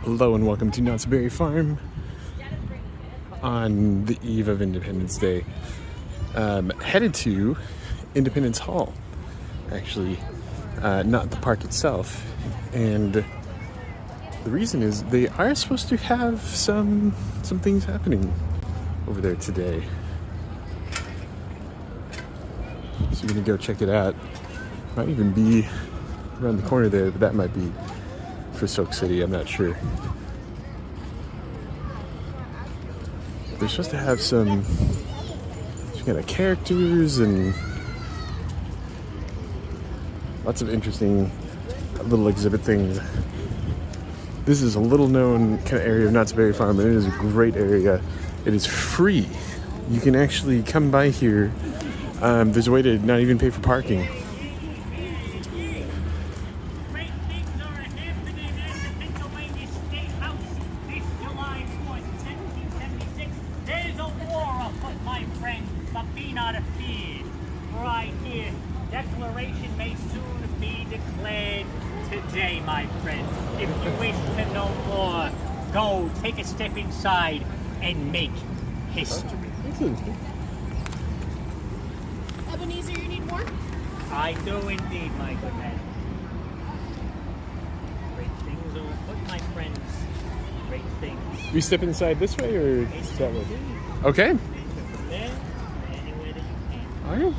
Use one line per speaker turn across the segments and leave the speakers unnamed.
Hello and welcome to Knott's Berry Farm on the eve of Independence Day. Headed to Independence Hall, actually, not the park itself. And the reason is they are supposed to have some things happening over there today. So we're gonna go check it out. Might even be around the corner there, but that might be for Soak City, I'm not sure. They're supposed to have some kind of characters and lots of interesting little exhibit things. This is a little known kind of area of Knott's Berry Farm, and it is a great area. It is free. You can actually come by here. There's a way to not even pay for parking.
Right here, declaration may soon be declared today, my friend. If you wish to know more, go take a step inside and make history.
Ebenezer, you need more?
I do indeed, my good man. Great things are afoot, my friends. Great things.
We step inside this way or that way? Okay.
From there, anywhere that you can.
All right.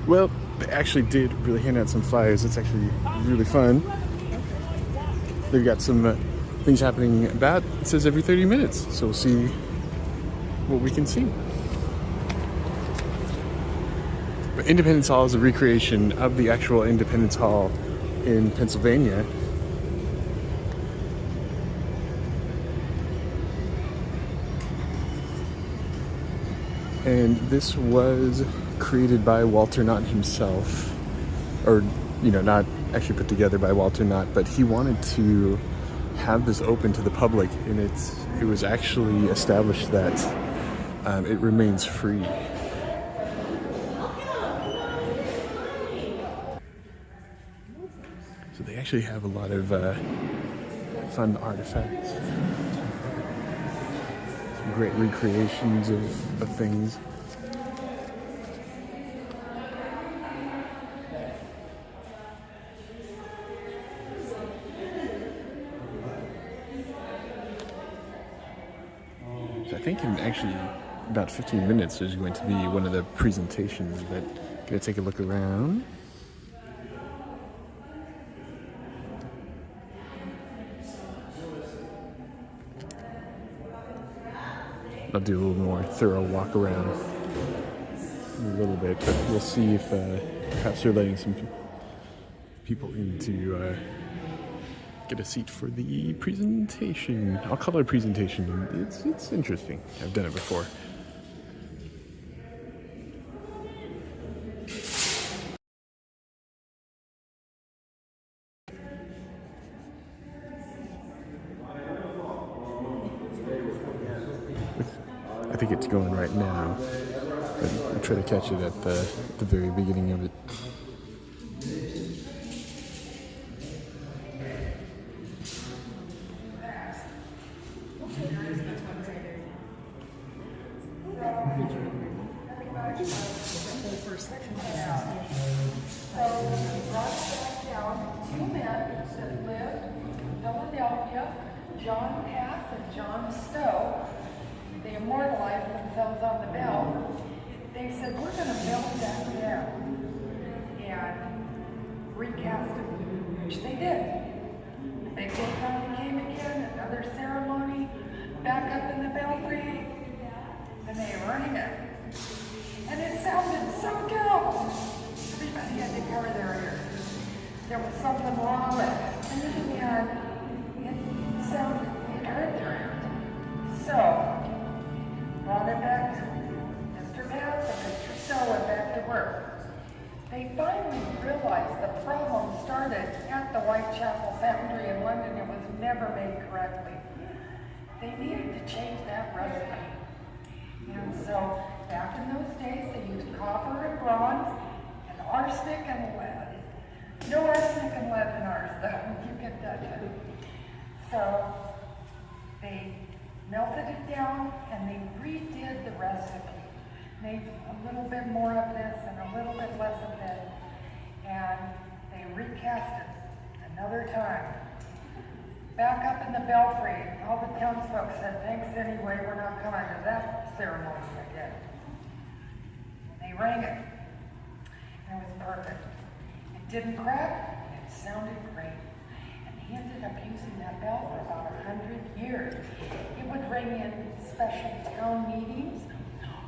Well, they actually did really hand out some flyers. It's actually really fun. They've got some things happening about, it says every 30 minutes. So we'll see what we can see. But Independence Hall is a recreation of the actual Independence Hall in Pennsylvania. And this was created by Walter Knott himself, or not actually put together by Walter Knott, but he wanted to have this open to the public, and it was actually established that it remains free. So they actually have a lot of fun artifacts, some great recreations of things. I think in actually about 15 minutes there's going to be one of the presentations, but I'm going to take a look around. I'll do a little more thorough walk around in a little bit, but we'll see if perhaps they're letting some people in to get a seat for the presentation. I'll call it a presentation. It's interesting. I've done it before. I think it's going right now, but I'll try to catch it at the very beginning of it.
John Path and John Stowe, they immortalized themselves on the bell. They said, we're going to melt that down and recast it, which they did. Big Day County came again, another ceremony, back up in the belfry, and they rang it. And it sounded so terrible. Everybody had to cover their ears. There was something wrong with it. And it sounded character. So, brought it back to Mr. Bass and Mr. Stowe went back to work. They finally realized the problem started at the Whitechapel Foundry in London. It was never made correctly. They needed to change that recipe. And so, back in those days, they used copper and bronze and arsenic and lead. No arsenic and lead so you can touch it. So they melted it down and they redid the recipe. Made a little bit more of this and a little bit less of this. And they recast it another time. Back up in the belfry, all the townsfolk said, thanks anyway, we're not coming to that ceremony again. And they rang it. And it was perfect. It didn't crack, it sounded great. And he ended up using that bell for about 100 years. It would ring in special town meetings,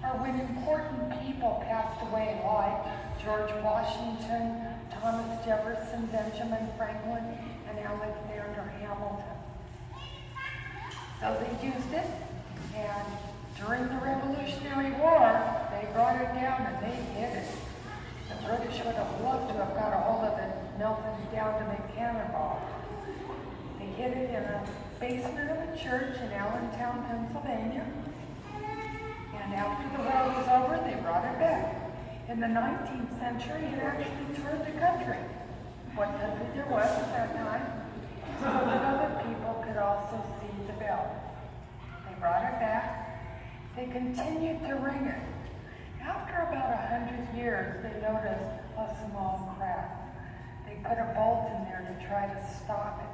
or when important people passed away, like George Washington, Thomas Jefferson, Benjamin Franklin, and Alexander Hamilton. So they used it, and during the Revolutionary War, they brought it down and they hid it. The British would have loved to have got a hold of it, melted it down to make cannonballs. They hid it in a basement of a church in Allentown, Pennsylvania. And after the war was over, they brought it back. In the 19th century, it actually toured the country. What country there was at that time, so that other people could also see the bell. They brought it back. They continued to ring it. After about 100 years, they noticed a small crack. They put a bolt in there to try to stop it,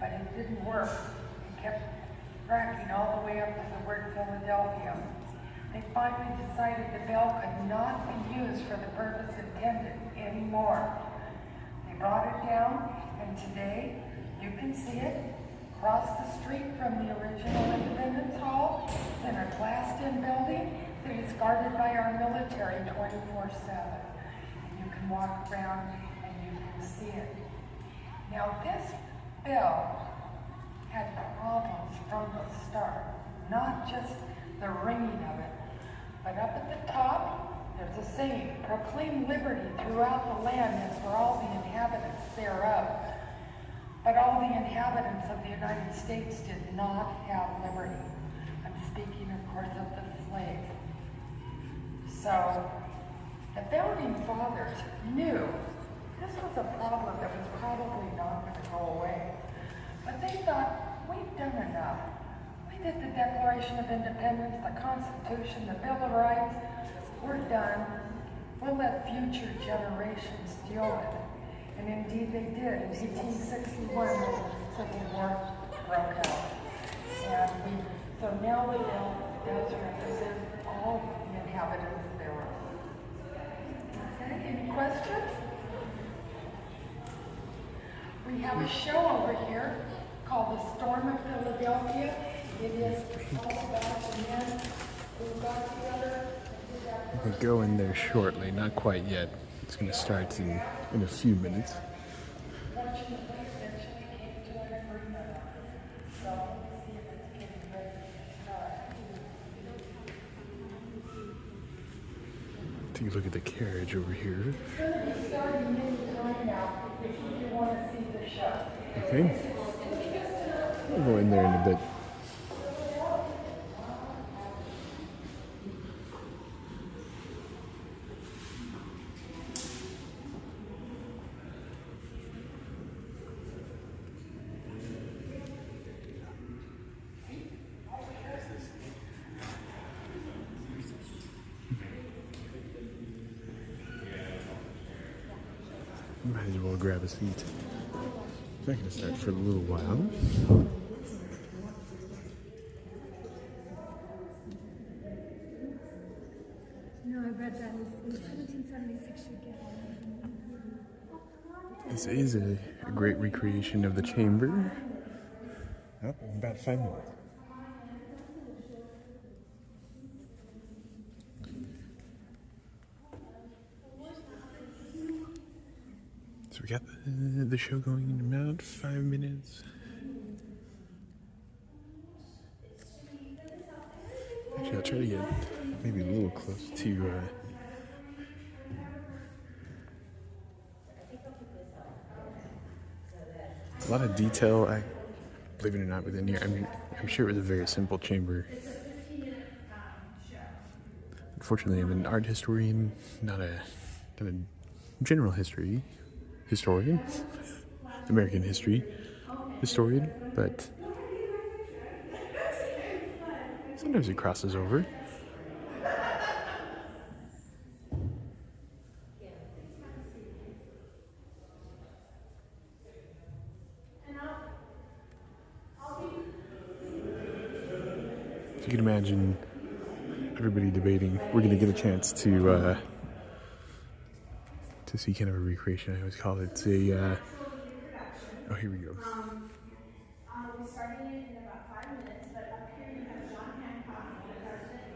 but it didn't work. It kept cracking all the way up to the word Philadelphia. They finally decided the bell could not be used for the purpose intended anymore. They brought it down, and today you can see it across the street from the original Independence Hall. It's in a glassed-in building that is guarded by our military 24/7. And you can walk around and you can see it. Now this bell had problems from the start, not just the ringing of it, but up at the top, there's a saying, proclaim liberty throughout the land as for all the inhabitants thereof. But all the inhabitants of the United States did not have liberty. I'm speaking, of course, of the slaves. So the founding fathers knew this was a problem that was probably not going to go away. But they thought, we've done enough. We did the Declaration of Independence, the Constitution, the Bill of Rights. We're done. We'll let future generations deal with it. And indeed they did. In 1861, the Civil War broke out. And so now the bill does represent all the inhabitants thereof. Okay, any questions? We have a show over here called The Storm of Philadelphia. It is all about the men who got together.
We'll go in there shortly, not quite yet. It's going to start in a few minutes.
Fortunately, eventually came to an agreement. So let's see if it's getting ready to start.
Take a look at the carriage over here.
It's going to be starting any time now if you want to see the show.
Okay. We'll go in there in a bit. Might as well grab a seat. It's not going to start for a little while.
No, I read that in 1776 you get one.
This is a great recreation of the chamber. Oh, about 5 minutes. So we got the show going in about 5 minutes. Actually, I'll try to get maybe a little close to a lot of detail, believe it or not, within here. I mean, I'm sure it was a very simple chamber. Unfortunately, I'm an art historian, not a general historian. American history historian, but sometimes it crosses over. So you can imagine everybody debating. We're going to get a chance to see kind of a recreation. I always call it a. Oh, here we go.
We're starting it in about 5 minutes, but up here you have John Hancock, the president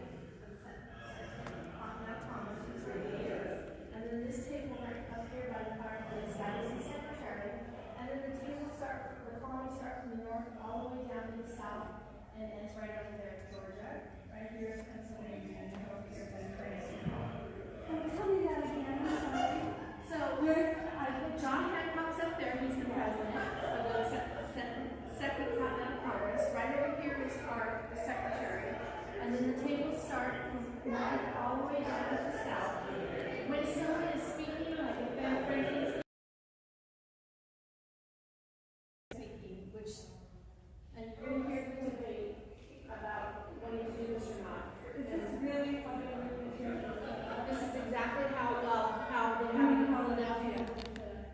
of Knott, who's right here. And then this table right up here by the fireplace, that is the secretary. And then the table the columns start from the north all the way down to the south, and it's right over there, Georgia. Right here is Pennsylvania, and over here is Pennsylvania.
Tell me that again. I'm sorry.
So John Hancock's up there, he's the president of the Second Continental Congress. Right over here is the secretary. And then the tables start from north all the way down to the south. When someone is speaking, like if Ben Franklin's speaking, and you're going to hear the debate about whether you do this or not.
This is really
This is exactly how they have it in Philadelphia.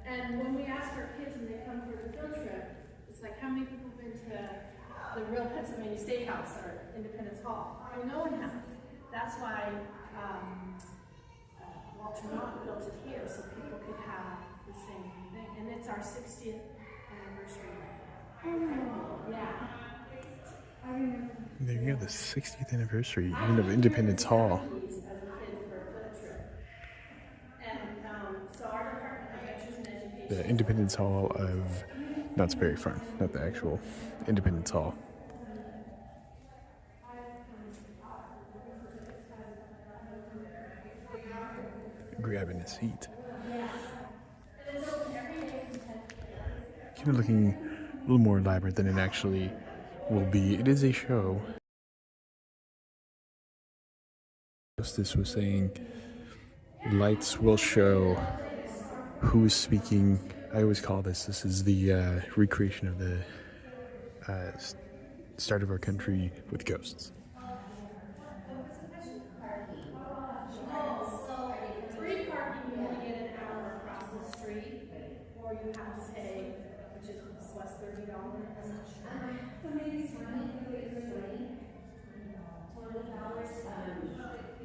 And when we ask our kids when they come for the field trip, it's like, how many people have been to the real Pennsylvania Steakhouse or Independence Hall? Well, no one has. That's why Walter Knott built it here, so people could have the same thing. And it's our 60th anniversary right now. Yeah.
I remember.
There you go, the 60th anniversary, even of Independence Hall. The Independence Hall of Knott's Berry Farm, not the actual Independence Hall. Grabbing a seat. Kind of looking a little more elaborate than it actually will be. It is a show. Justice was saying lights will show who is speaking. I always call this is the recreation of the start of our country with ghosts.
Free parking, you only get an hour across the street, or you have to pay, which is less $30.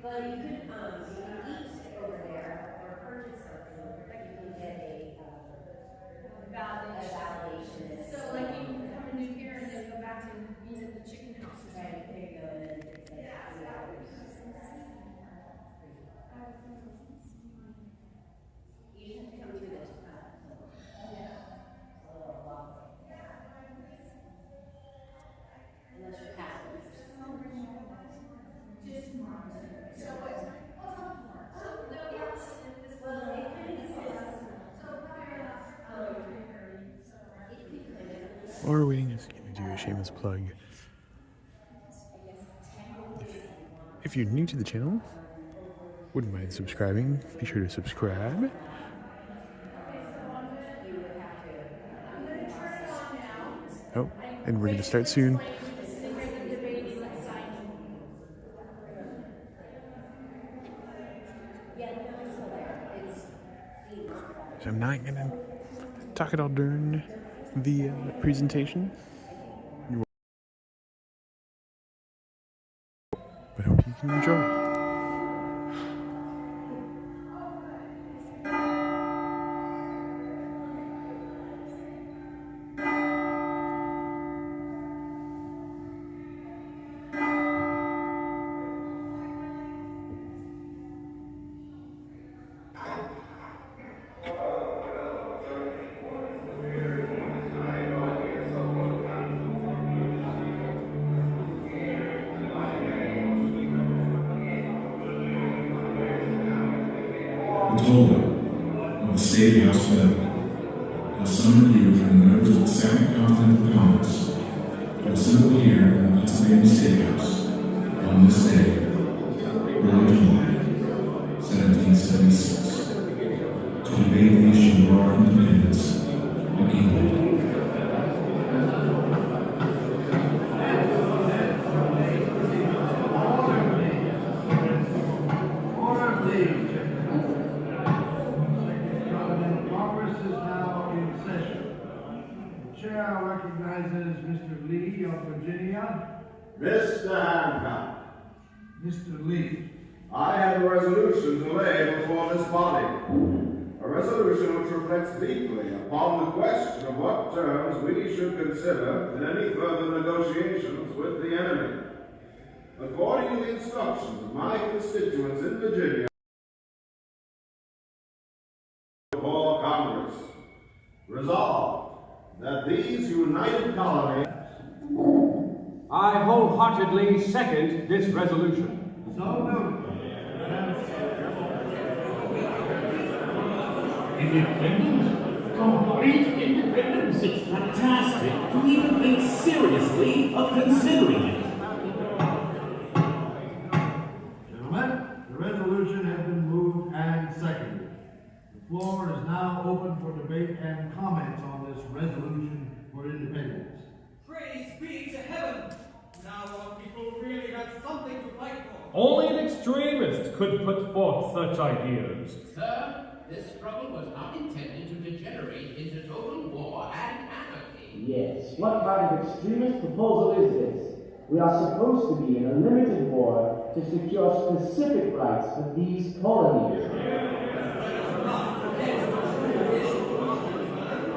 But you can eat over there or purchase something. You can get a validation.
So like you can come and do here and then go back and eat at the chicken house or something.
Right, there you go, and then it's like $2. You just have to come through the a little walk. Unless you're passing.
While we're waiting, just going to do a shameless plug. If you're new to the channel, wouldn't mind subscribing. Be sure to subscribe. Oh, and we're going to start soon. So I'm not going to talk it all during the presentation. But hope you can enjoy it.
Told of the State House bill, a summer view from the members of the Second Continental Congress will assemble here in the Pennsylvania State House on this day, early July, 1776, to debate the issue of our independence and equal
recognizes Mr. Lee of Virginia.
Mr. Hancock,
Mr. Lee.
I have a resolution to lay before this body. A resolution which reflects deeply upon the question of what terms we should consider in any further negotiations with the enemy. According to the instructions of my constituents in Virginia, before Congress, resolved that these united colonies.
I wholeheartedly second this resolution.
So noted.
Independence? Complete independence? It's fantastic to even think seriously of considering it.
Gentlemen, the resolution has been moved and seconded. The floor is now open for debate and comment on this resolution for independence.
Praise be to heaven! Now our people really have something to fight for.
Only an extremist could put forth such ideas.
Sir, this struggle was not intended to degenerate into total war and anarchy.
Yes, what kind of extremist proposal is this? We are supposed to be in a limited war to secure specific rights for these colonies.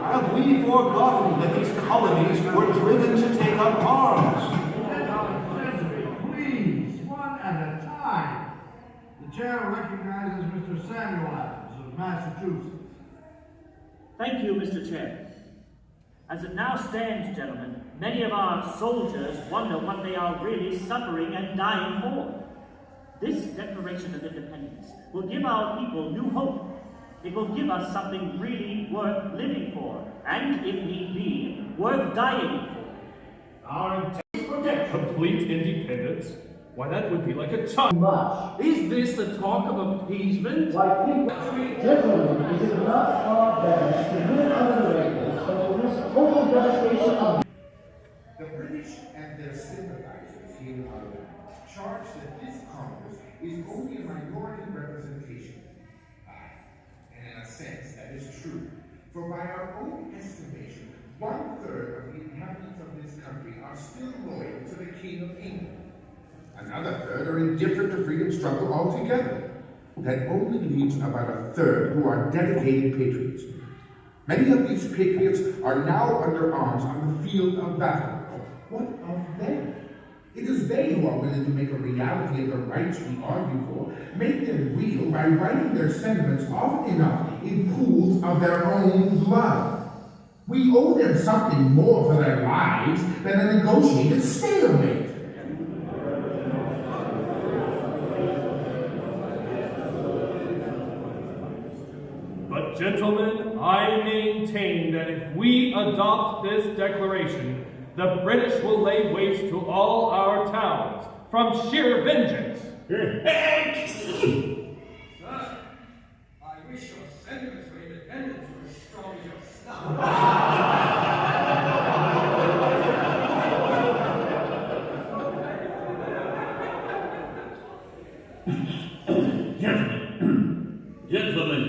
Have we forgotten that these colonies were driven to take up arms? Please, one at a time. The chair recognizes Mr. Samuel Adams of Massachusetts.
Thank you, Mr. Chair. As it now stands, gentlemen, many of our soldiers wonder what they are really suffering and dying for. This Declaration of Independence will give our people new hope. It will give us something really worth living for, and, if need be, worth dying for.
Our intent is for complete independence? Why, that would be like a child.
Much.
Is this the talk of appeasement?
Why, think, gentlemen, is it not far better to live under the records than to risk total devastation of
the British and their sympathizers here in Ireland charge that this Congress is only a minority representation. And in a sense, that is true. For by our own estimation, 1/3 of the inhabitants of this country are still loyal to the King of England. Another third are indifferent to freedom struggle altogether. That only leaves about 1/3 who are dedicated patriots. Many of these patriots are now under arms on the field of battle. What of them? It is they who are willing to make a reality of the rights we argue for, make them real by writing their sentiments often enough in pools of their own blood. We owe them something more for their lives than a negotiated stalemate.
But gentlemen, I maintain that if we adopt this declaration, the British will lay waste to all our towns from sheer vengeance.
Sir, I wish your sentiments for independence were as strong as your snuff.
Gentlemen,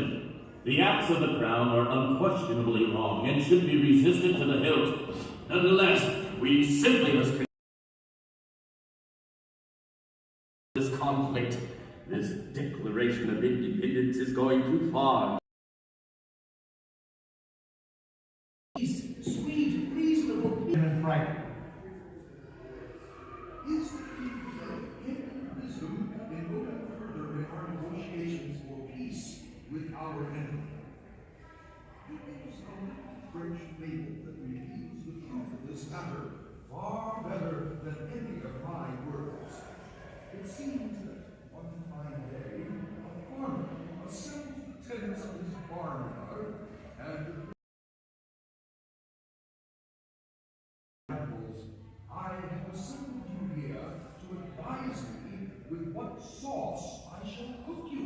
the acts of the Crown are unquestionably wrong and should be resisted to the hilt. Nonetheless, we simply must this conflict. This Declaration of Independence is going too far.
Sweet, reasonable people.
And Franklin.
Is there any wisdom in going further in our negotiations for peace with our enemy? It is a French fable that reveals the truth of this matter far better than any of my words. It seems that one fine day, a farmer assembles the tenants of his barnyard and I have assembled you here to advise me with what sauce I shall cook you.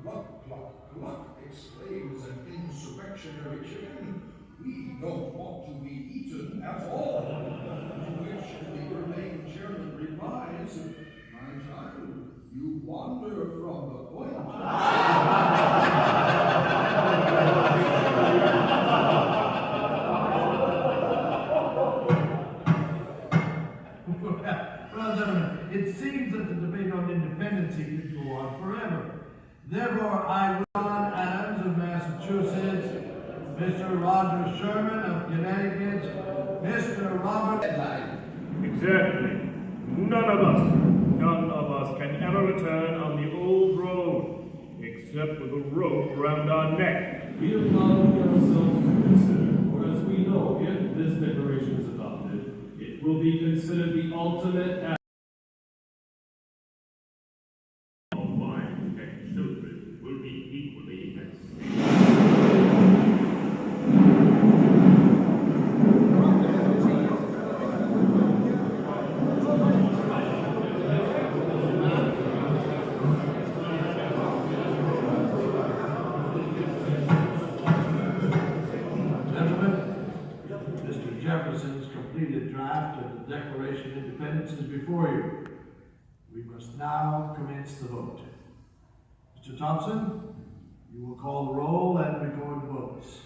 Cluck, cluck, cluck, exclaims an insurrectionary chicken. We don't want to be eaten at all. To which the urbane chairman replies, my child, you wander from the point.
therefore, I will John Adams of Massachusetts, Mr. Roger Sherman of Connecticut, Mr. Robert.
Exactly. None of us can ever return on the old road, except with a rope around our neck.
We allow ourselves to consider, for as we know, if this declaration is adopted, it will be considered the ultimate act.
All wives and children will be equally vexed.
Jefferson's completed draft of the Declaration of Independence is before you. We must now commence the vote. Mr. Thompson, you will call the roll and record the votes.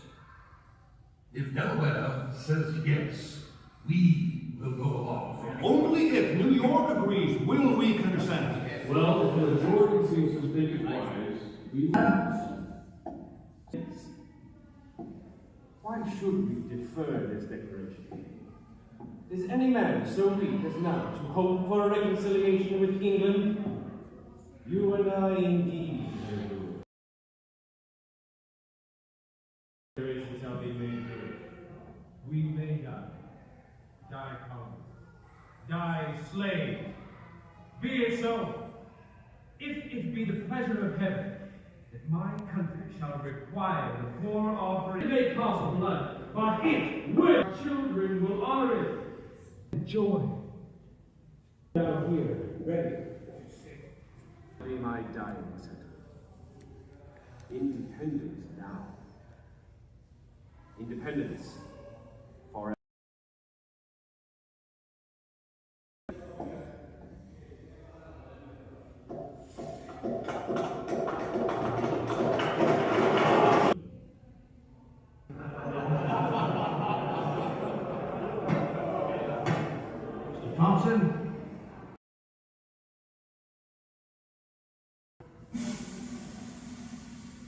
If Delaware says yes, we will go along.
Only if New York agrees will we consent.
Well, if the majority seems to think it wise, we
Why should we defer this declaration? Is any man so weak as now to hope for a reconciliation with England? You and I indeed do. Declaration shall be made good.
We may die colonies, die slaves. Be it so. If it be the pleasure of heaven that my country shall require the poor offering, it may cost blood, but it will. Our children will honor it. Joy.
Down here, ready. Be my dying sentiment. Independence now. Independence forever.
Mr. Thompson?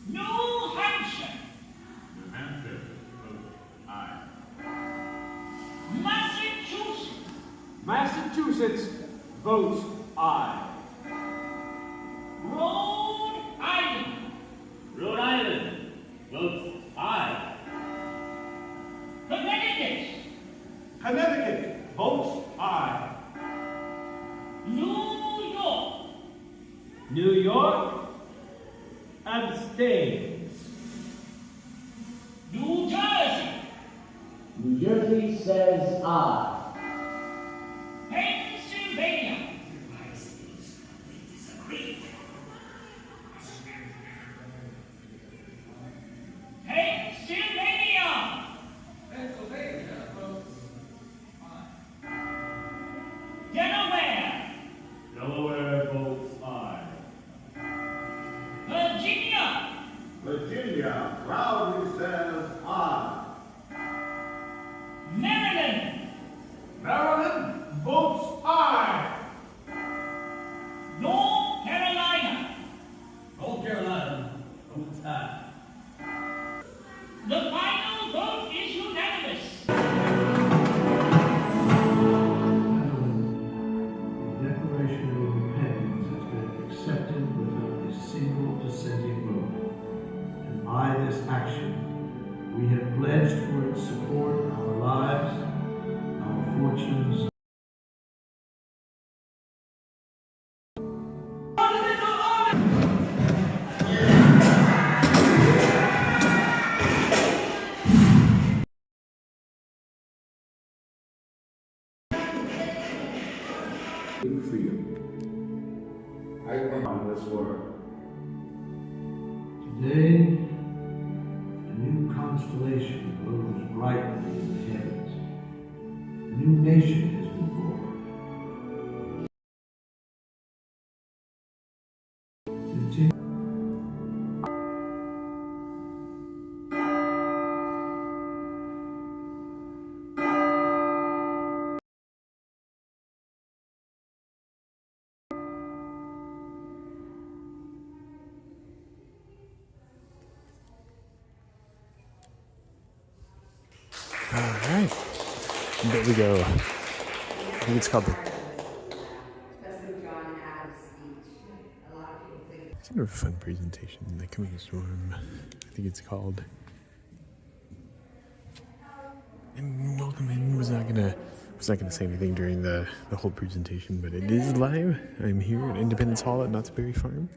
New Hampshire.
New Hampshire, vote aye.
Massachusetts.
Massachusetts votes aye.
Rhode Island.
Rhode Island votes aye.
Connecticut. Connecticut votes aye.
New York.
New York abstains.
New Jersey.
New Jersey says aye.
Pennsylvania. Pennsylvania.
Pennsylvania votes aye.
Delaware.
Delaware votes aye.
Virginia.
Virginia proudly says aye.
Maryland.
Maryland votes aye.
North Carolina.
North Carolina votes aye.
The final vote is unanimous.
The Declaration of Independence has been accepted without a single dissenting vote. And by this action, we have pledged for its support our lives, our fortunes,
freedom. I work on this work.
today, a new constellation glows brightly in the heavens. A new nation has been born. Continue.
Alright. There we go. I think it's called the... It's kind of a fun presentation, The Coming Storm. I think it's called. And welcome in. Was not gonna say anything during the whole presentation, but it is live. I'm here at Independence Hall at Knott's Berry Farm.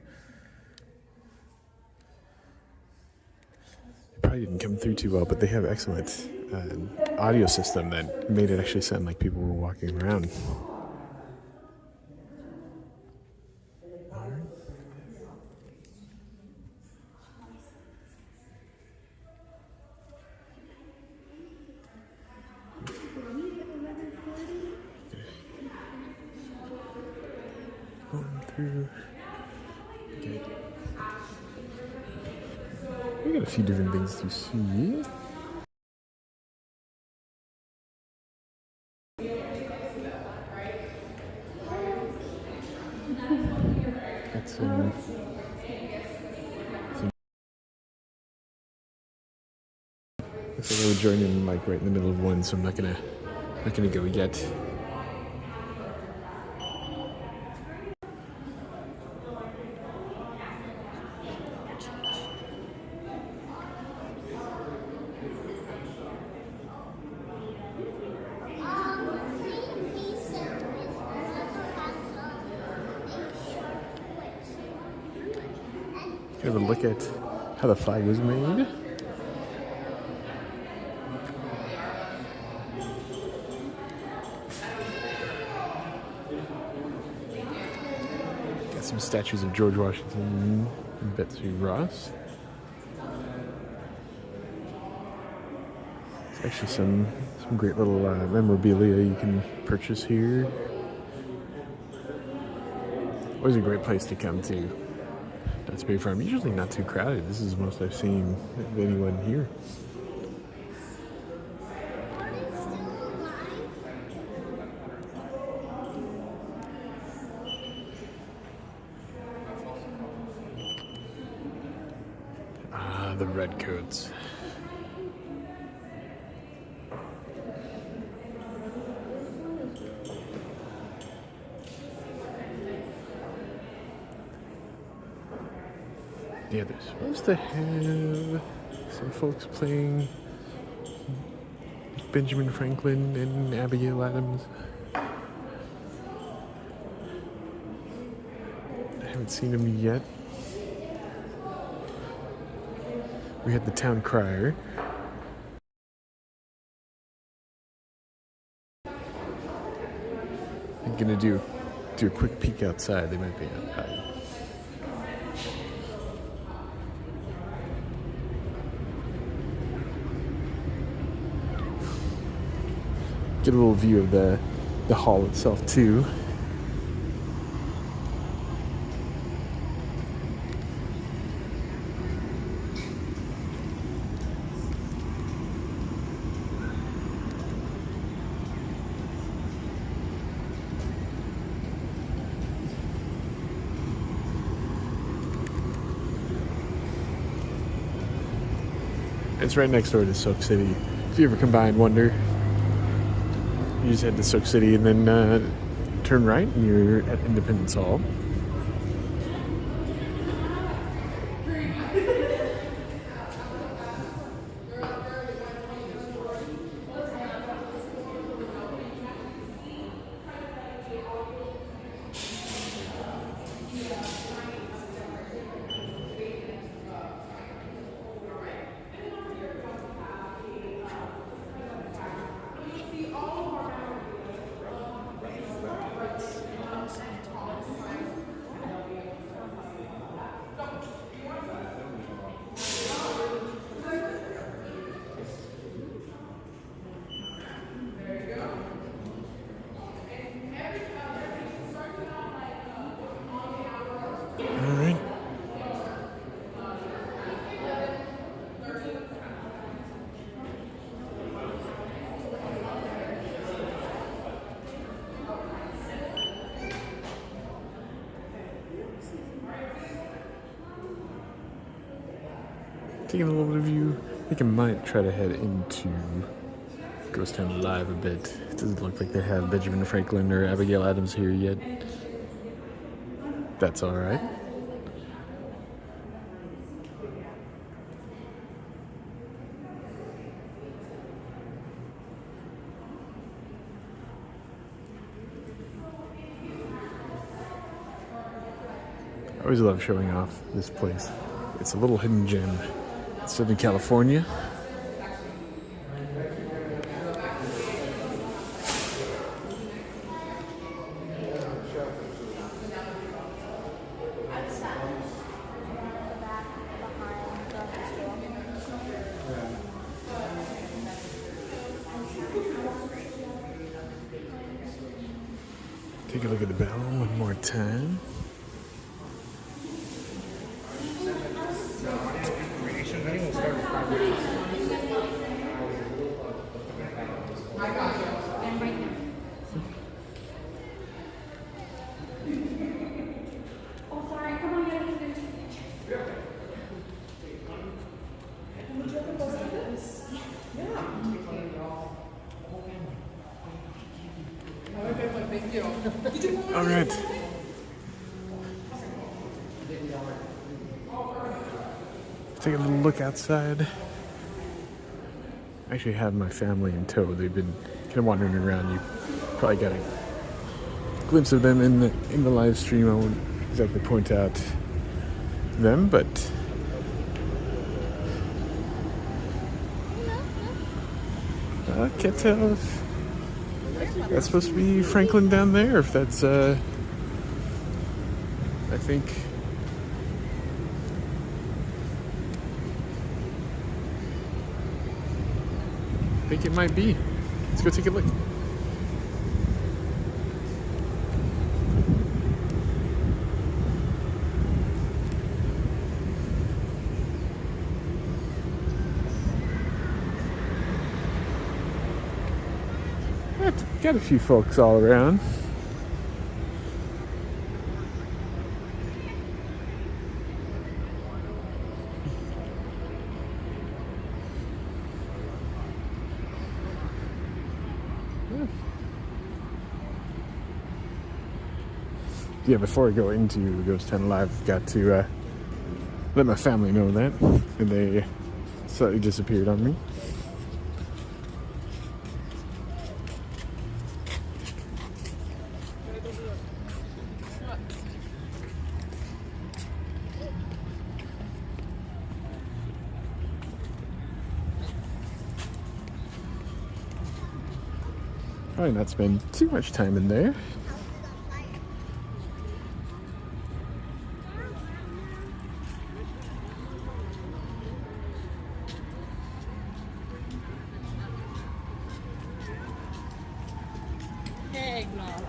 It probably didn't come through too well, but they have excellent audio system that made it actually sound like people were walking around. Going through. Okay. We got a few different things to see. Got some looks like I would join in like right in the middle of one, so I'm not gonna go yet. Have a look at how the flag was made. Got some statues of George Washington and Betsy Ross. There's actually some great little memorabilia you can purchase here. Always a great place to come to. Knott's Berry Farm. Usually not too crowded. This is the most I've seen of anyone here. Ah, the redcoats. Yeah, they're supposed to have some folks playing Benjamin Franklin and Abigail Adams. I haven't seen them yet. We had the town crier. I'm gonna do a quick peek outside. They might be outside. Get a little view of the hall itself too. It's right next door to Soak City. If you ever come by and wonder, you just head to Soak City and then turn right and you're at Independence Hall. Taking a little bit of view. I think I might try to head into Ghost Town Alive a bit. It doesn't look like they have Benjamin Franklin or Abigail Adams here yet. That's alright. I always love showing off this place. It's a little hidden gem. It's Southern California. Take a look at the bell one more time.
Oh, sorry, come on, yeah, would you ever go like this? Yeah.
All right. Take a little look outside. I actually have my family in tow. They've been kind of wandering around. You probably got a glimpse of them in the live stream. I won't exactly point out them, but I can't tell if that's supposed to be Franklin down there, if that's I think it might be. Let's go take a look. Got a few folks all around. Yeah, before I go into Ghost Town Live, I've got to let my family know that, and they slightly disappeared on me. Probably not spend too much time in there.
Hey, Knott.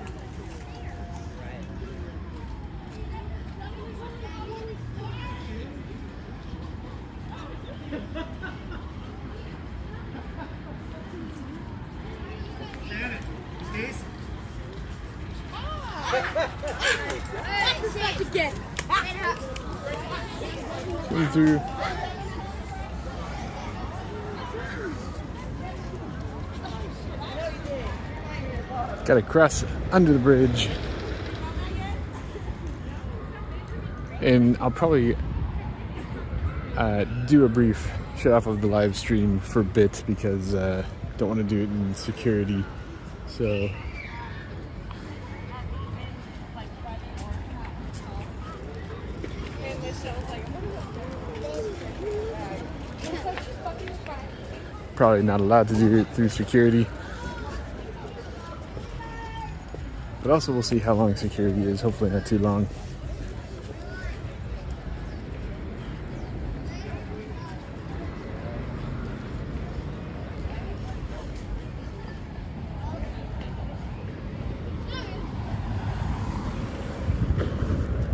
Going through. Got to cross under the bridge, and I'll probably do a brief shut off of the live stream for a bit because don't want to do it in security. So. Probably not allowed to do it through security. But also we'll see how long security is. Hopefully not too long.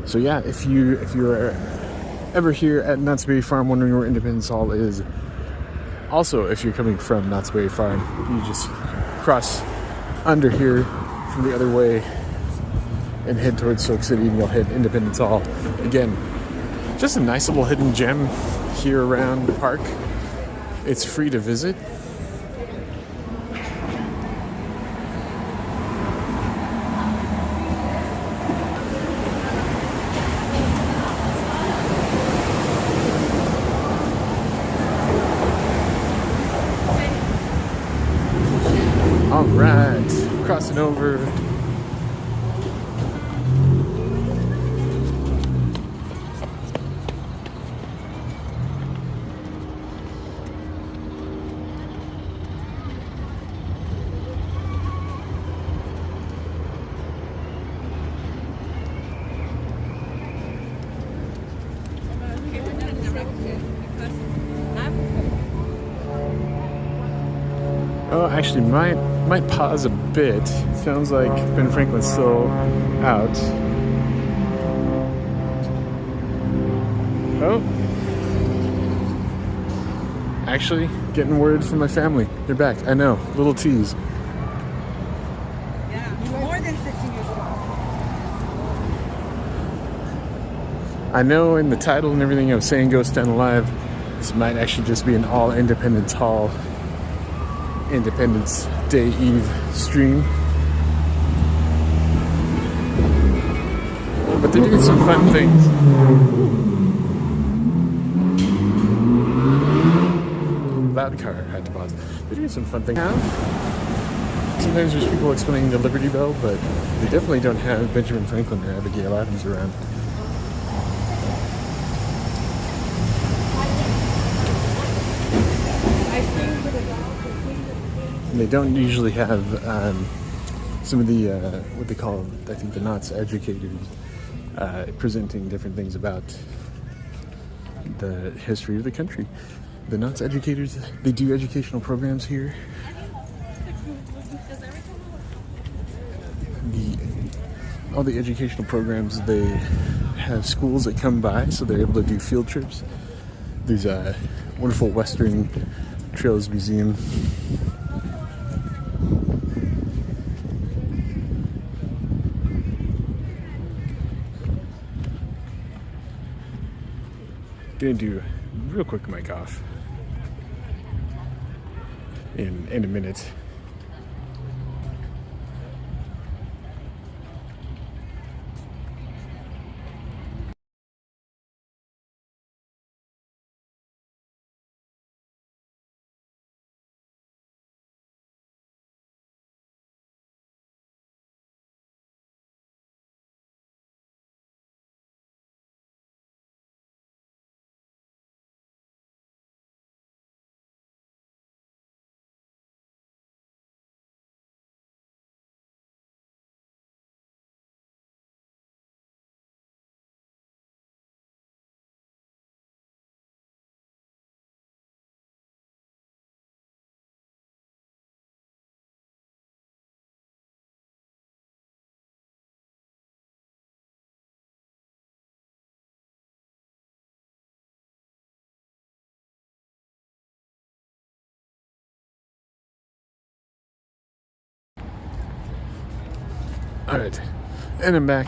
So yeah, if you are ever here at Knott's Berry Farm wondering where Independence Hall is, also if you're coming from Knott's Berry Farm, you just cross under here from the other way and head towards Soak City and you'll hit Independence Hall. Again, just a nice little hidden gem here around the park. It's free to visit. All right, crossing over. Oh, actually, might pause a bit. Sounds like Ben Franklin's still out. Oh. Actually, getting word from my family. They're back. I know. Little tease.
Yeah, more than 60 years ago.
I know in the title and everything I was saying Ghost Stand Alive, this might actually just be an all Independence Hall, Independence Day Eve stream. But they're doing some fun things. Loud car had to pause. They're doing some fun things. Sometimes there's people explaining the Liberty Bell, but they definitely don't have Benjamin Franklin or Abigail Adams around. And they don't usually have some of the, what they call, I think, the Knott's educators presenting different things about the history of the country. The Knott's educators, they do educational programs here. All the educational programs, they have schools that come by, so they're able to do field trips. There's a wonderful Western Trails Museum. Gonna do a real quick mic off in a minute. All right, and I'm back.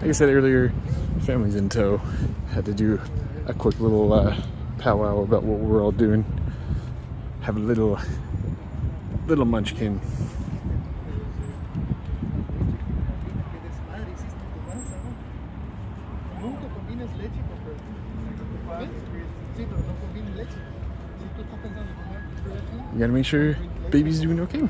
Like I said earlier, family's in tow. Had to do a quick little powwow about what we're all doing. Have a little munchkin. You gotta make sure baby's doing okay.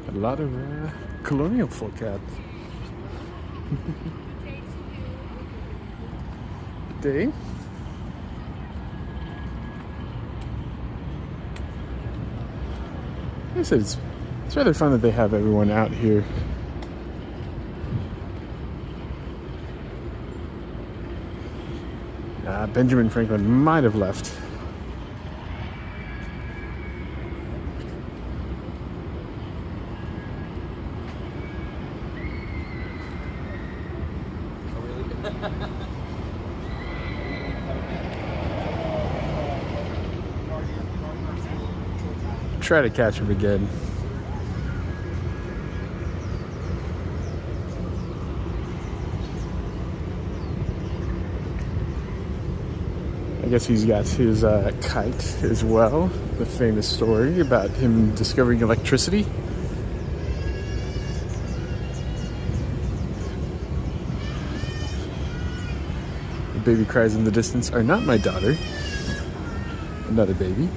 A lot of colonial folk out. Day. Like I said, it's rather fun that they have everyone out here. Benjamin Franklin might have left. Try to catch him again. guess he's got his kite as well. The famous story about him discovering electricity. The baby cries in the distance are not my daughter. Another baby.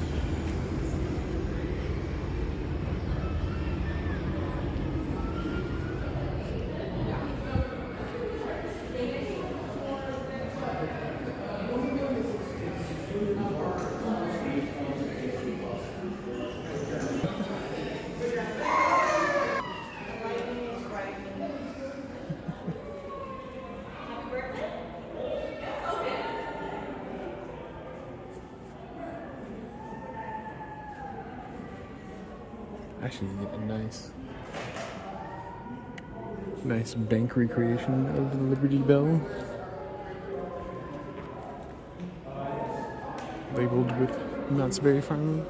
Actually, you get a nice bank recreation of the Liberty Bell, labeled with Knott's Berry Farm.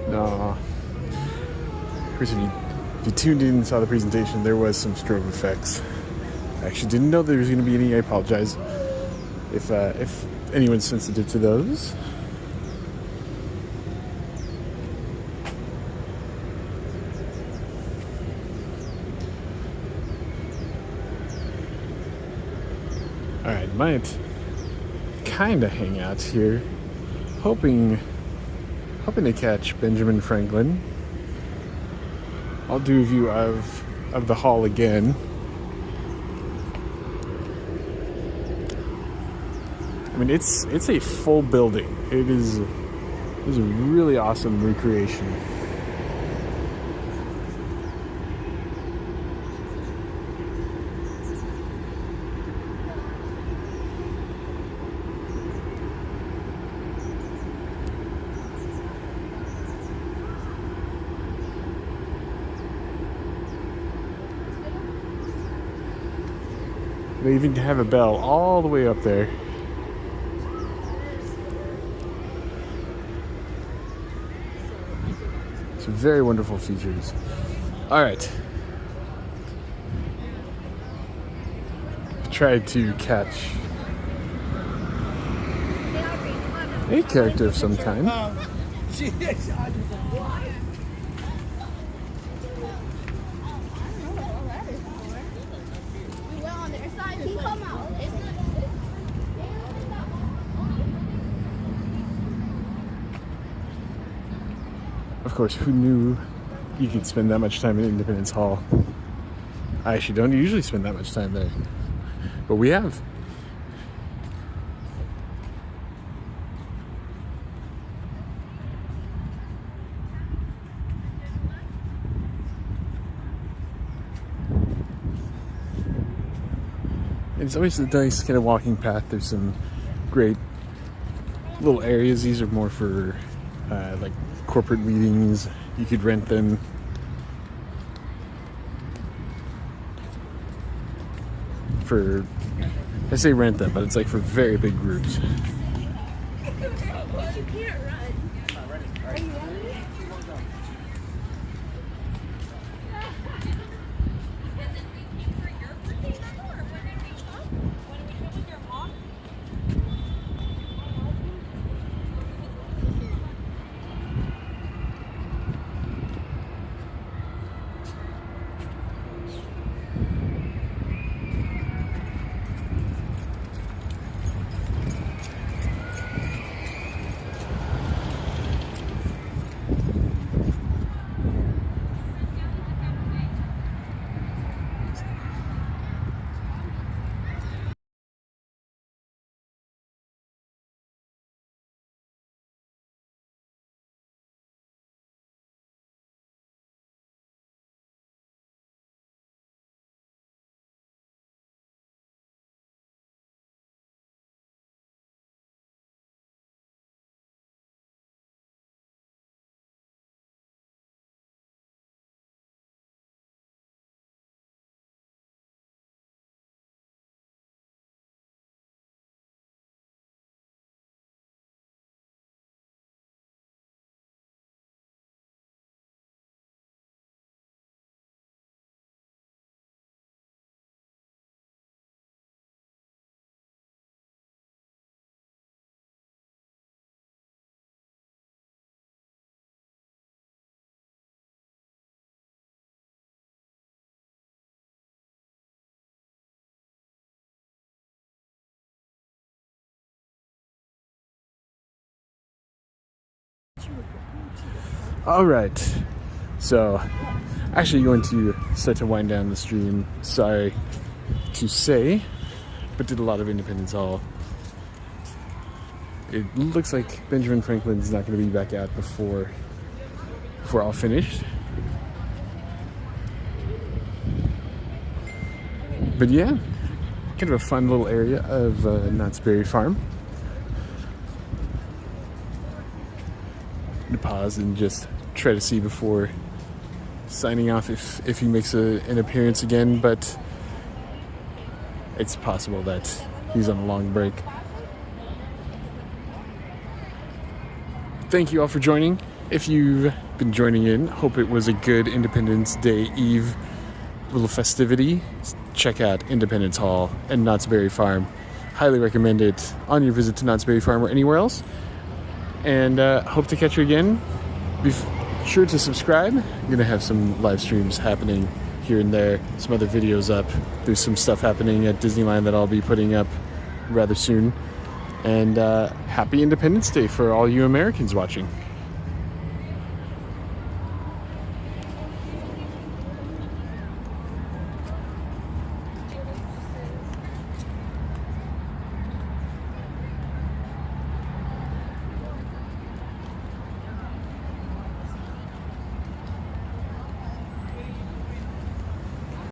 Aww. Of course, if you tuned in and saw the presentation, there was some strobe effects. I actually didn't know there was going to be any. I apologize if anyone's sensitive to those. Alright, might kind of hang out here, hoping to catch Benjamin Franklin. I'll do a view of the hall again. I mean, it's a full building. It is a really awesome recreation. They even have a bell all the way up there. Some very wonderful features. All right. Tried to catch a character of some kind. Of course, who knew you could spend that much time in Independence Hall? I actually don't usually spend that much time there, but we have. It's always a nice kind of walking path. There's some great little areas. These are more for like corporate meetings. You could rent them. For, I say rent them, but it's like for very big groups.
You can't run. Are you ready?
All right, so actually going to start to wind down the stream. Sorry to say, but did a lot of Independence Hall. It looks like Benjamin Franklin's not going to be back out before all finished. But yeah, kind of a fun little area of Knott's Berry Farm. To pause and just try to see before signing off if he makes an appearance again, but it's possible that he's on a long break. Thank you all for joining. If you've been joining in, hope it was a good Independence Day Eve little festivity. Check out Independence Hall and Knott's Berry Farm. Highly recommend it on your visit to Knott's Berry Farm or anywhere else. And hope to catch you again. Be sure to subscribe. I'm going to have some live streams happening here and there. Some other videos up. There's some stuff happening at Disneyland that I'll be putting up rather soon. And happy Independence Day for all you Americans watching.